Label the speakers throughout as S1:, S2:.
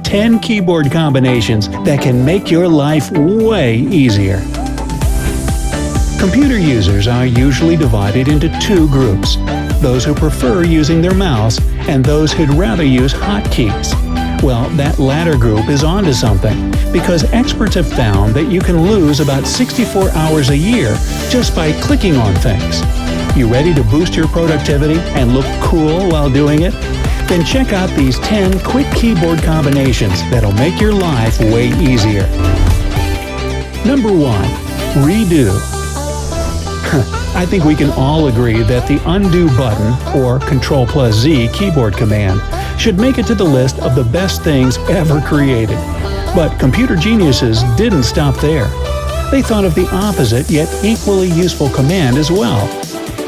S1: 10 keyboard combinations that can make your life way easier. Computer users are usually divided into two groups: those who prefer using their mouse and those who'd rather use hotkeys. Well, that latter group is onto something, because experts have found that you can lose about 64 hours a year just by clicking on things. You ready to boost your productivity and look cool while doing it? Then check out these 10 quick keyboard combinations that'll make your life way easier. Number 1. Redo. I think we can all agree that the undo button, or Ctrl+Z keyboard command, should make it to the list of the best things ever created. But computer geniuses didn't stop there. They thought of the opposite yet equally useful command as well.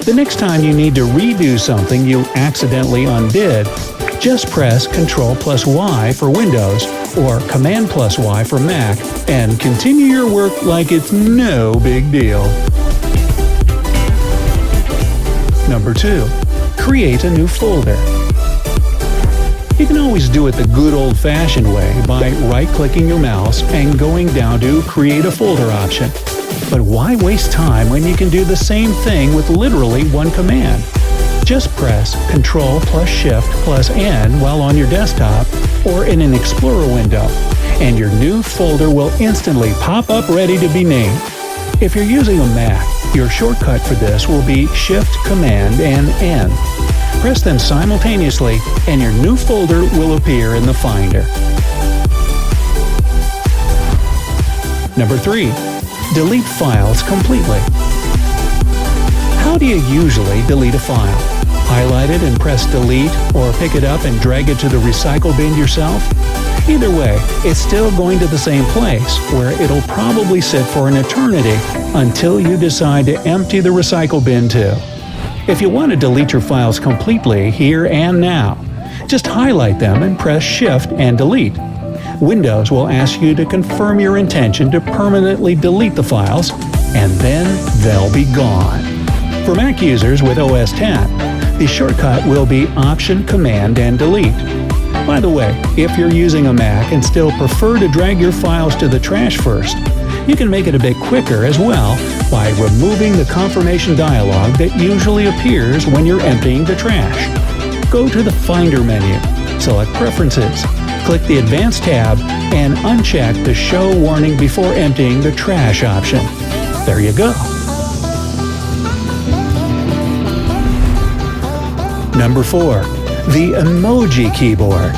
S1: The next time you need to redo something you accidentally undid, just press Ctrl+Y for Windows or Command+Y for Mac and continue your work like it's no big deal. Number 2. Create a new folder. You can always do it the good old-fashioned way by right-clicking your mouse and going down to Create a Folder option. But why waste time when you can do the same thing with literally one command? Just press Ctrl+Shift+N while on your desktop or in an Explorer window, and your new folder will instantly pop up ready to be named. If you're using a Mac, your shortcut for this will be Shift, Command, and N. Press them simultaneously, and your new folder will appear in the Finder. Number 3. Delete files completely. How do you usually delete a file? Highlight it and press delete, or pick it up and drag it to the recycle bin yourself? Either way, it's still going to the same place, where it'll probably sit for an eternity until you decide to empty the recycle bin too. If you want to delete your files completely here and now, just highlight them and press Shift and Delete. Windows will ask you to confirm your intention to permanently delete the files, and then they'll be gone. For Mac users with OS X, the shortcut will be Option, Command, and Delete. By the way, if you're using a Mac and still prefer to drag your files to the trash first, you can make it a bit quicker as well by removing the confirmation dialog that usually appears when you're emptying the trash. Go to the Finder menu, select Preferences, click the Advanced tab, and uncheck the Show Warning Before Emptying the Trash option. There you go. Number 4. The emoji keyboard.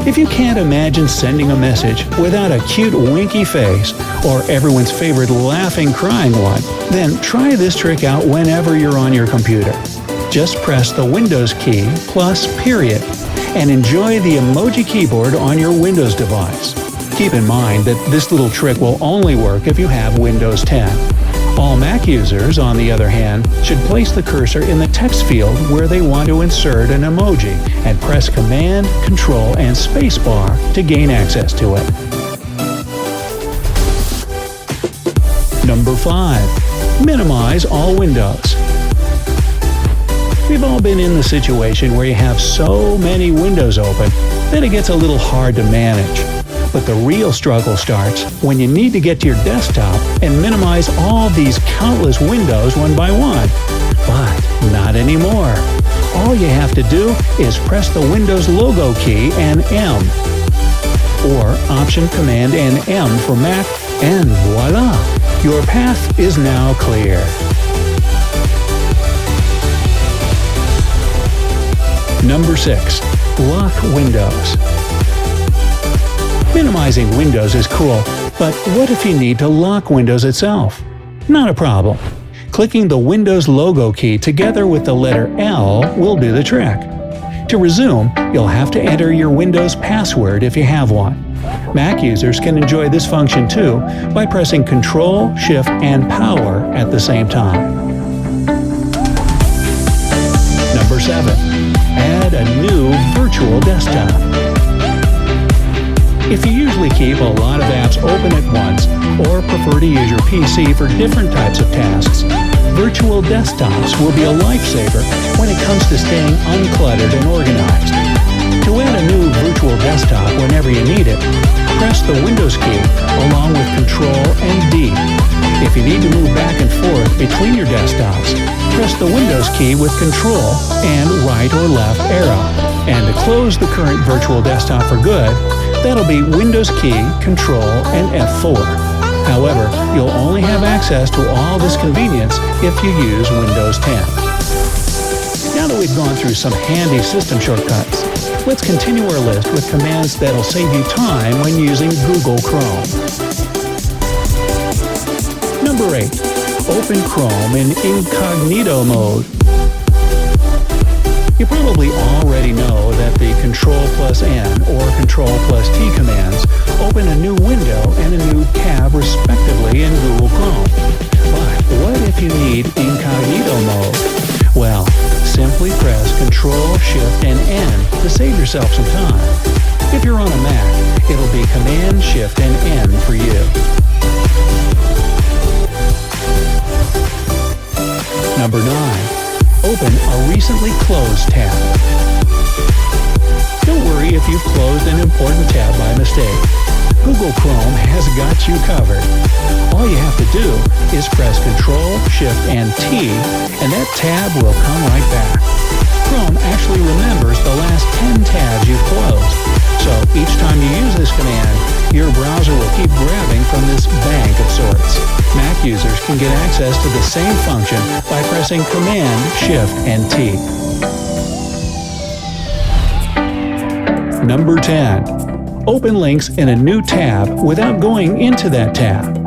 S1: If you can't imagine sending a message without a cute winky face or everyone's favorite laughing crying one, then try this trick out whenever you're on your computer. Just press the Windows key plus period and enjoy the emoji keyboard on your Windows device. Keep in mind that this little trick will only work if you have Windows 10. All Mac users, on the other hand, should place the cursor in the text field where they want to insert an emoji and press Command, Control, and Spacebar to gain access to it. Number 5. Minimize all windows. We've all been in the situation where you have so many windows open that it gets a little hard to manage. But the real struggle starts when you need to get to your desktop and minimize all these countless windows one by one. But not anymore. All you have to do is press the Windows logo key and M, or Option, Command, and M for Mac, and voila! Your path is now clear. Number 6. Lock windows. Minimizing Windows is cool, but what if you need to lock Windows itself? Not a problem. Clicking the Windows logo key together with the letter L will do the trick. To resume, you'll have to enter your Windows password if you have one. Mac users can enjoy this function too by pressing Control, Shift, and Power at the same time. Number 7. Add a new virtual desktop. If you usually keep a lot of apps open at once or prefer to use your PC for different types of tasks, Virtual desktops will be a lifesaver when it comes to staying uncluttered and organized. To add a new virtual desktop whenever you need it, press the Windows key along with Control and D. If you need to move back and forth between your desktops, press the Windows key with Control and right or left arrow. And to close the current virtual desktop for good, that'll be Windows key, Control, and F4. However, you'll only have access to all this convenience if you use Windows 10. Now that we've gone through some handy system shortcuts, let's continue our list with commands that'll save you time when using Google Chrome. Number 8. Open Chrome in incognito mode. You probably already know that the Control+N or Control+T commands open a new window and a new tab respectively in Google Chrome. But what if you need incognito mode? Well, simply press Control, Shift, and N to save yourself some time. If you're on a Mac, it'll be Command, Shift, and N for you. Number 9. Open a recently closed tab. Don't worry if you've closed an important tab by mistake. Google Chrome has got you covered. All you have to do is press Control, Shift, and T, and that tab will come right back. Chrome actually remembers the last 10 tabs you've closed. So each time you use this command, your browser will keep grabbing from this bank of sorts. Mac users can get access to the same function by pressing Command, Shift, and T. Number 10. Open links in a new tab without going into that tab.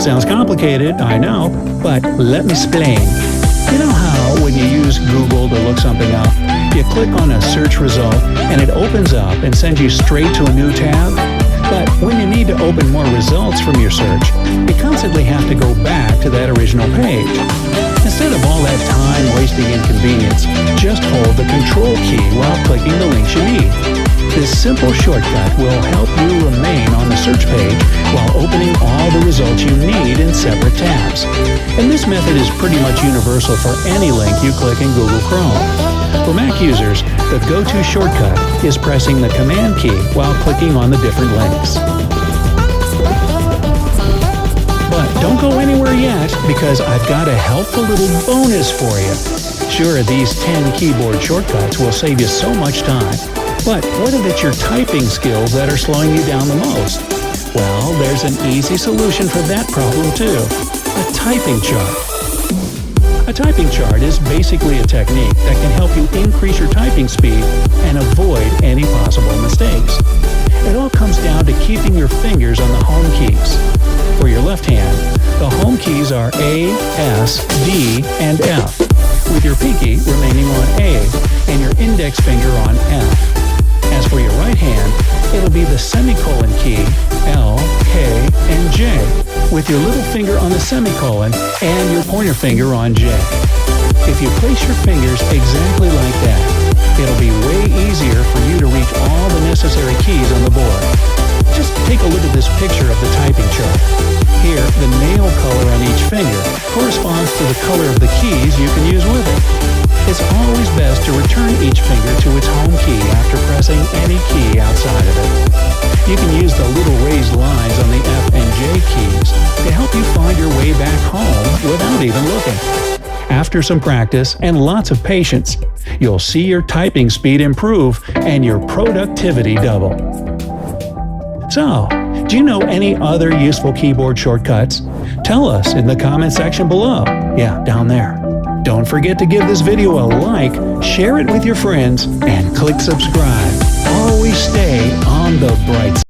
S1: Sounds complicated, I know, but let me explain. You know how when you use Google to look something up, you click on a search result and it opens up and sends you straight to a new tab? But when you need to open more results from your search, you constantly have to go back to that original page. Instead of all that time-wasting inconvenience, just hold the Control key while clicking the links you need. This simple shortcut will help you remain on the search page while opening all the results you need in separate tabs. And this method is pretty much universal for any link you click in Google Chrome. For Mac users, the go-to shortcut is pressing the Command key while clicking on the different links. But don't go anywhere yet, because I've got a helpful little bonus for you. Sure, these 10 keyboard shortcuts will save you so much time. But what if it's your typing skills that are slowing you down the most? Well, there's an easy solution for that problem too. A typing chart. A typing chart is basically a technique that can help you increase your typing speed and avoid any possible mistakes. It all comes down to keeping your fingers on the home keys. For your left hand, the home keys are A, S, D, and F, with your pinky remaining on A and your index finger on F. As for your right hand, it'll be the semicolon key, L, K, and J, with your little finger on the semicolon and your pointer finger on J. If you place your fingers exactly like that, it'll be way easier for you to reach all the necessary keys on the board. Just take a look at this picture of the typing chart. Here, the nail color on each finger corresponds to the color of the keys you can use with it. It's always best to return each finger to its home key after pressing any key outside of it. You can use the little raised lines on the F and J keys to help you find your way back home without even looking. After some practice and lots of patience, you'll see your typing speed improve and your productivity double. So, do you know any other useful keyboard shortcuts? Tell us in the comment section below. Yeah, down there. Don't forget to give this video a like, share it with your friends, and click subscribe. Always stay on the bright side.